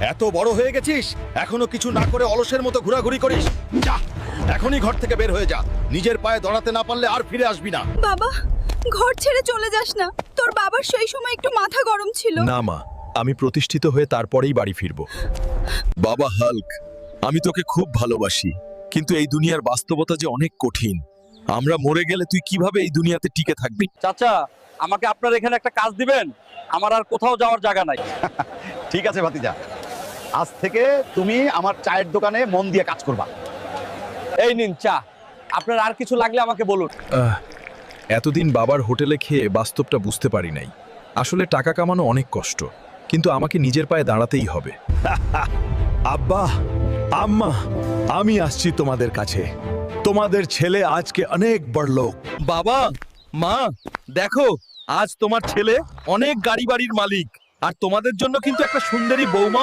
এত বড় হয়ে গেছিস, এখনো কিছু না করে অলসের মতো ঘোরাঘুরি করিস? যা, এখনই ঘর থেকে বের হয়ে যা। নিজের পায়ে দাঁড়াতে না পারলে আর ফিরে আসবি না। বাবা, ঘর ছেড়ে চলে যাস না। তোর বাবার সেই সময় একটু মাথা গরম ছিল। না মা, আমি প্রতিষ্ঠিত হয়ে তারপরেই বাড়ি ফিরব। বাবা হাল্ক, আমি তোকে খুব ভালোবাসি, কিন্তু এই দুনিয়ার বাস্তবতা যে অনেক কঠিন। আমরা মরে গেলে তুই কিভাবে এই দুনিয়াতে টিকে থাকবি? চাচা, আমাকে আপনার এখানে একটা কাজ দিবেন, আমার আর কোথাও যাওয়ার জায়গা নাই। ঠিক আছে ভাতিজা, আজ থেকে তুমি আমার চায়ের দোকানে মন দিয়ে কাজ করবা। এই নিন চা, আপনার আর কিছু লাগলে আমাকে বলুন। এতদিন বাবার হোটেলে খেয়ে বাস্তবটা বুঝতে পারি নাই। আসলে টাকা কামানো অনেক কষ্ট, কিন্তু আমাকে নিজের পায়ে দাঁড়াতেই হবে। আব্বা, আম্মা, আমি আসছি তোমাদের কাছে। তোমাদের ছেলে আজকে অনেক বড় লোক। বাবা, মা, দেখো, আজ তোমার ছেলে অনেক গাড়ি বাড়ির মালিক, আর তোমাদের জন্য কিন্তু একটা সুন্দরী বৌমা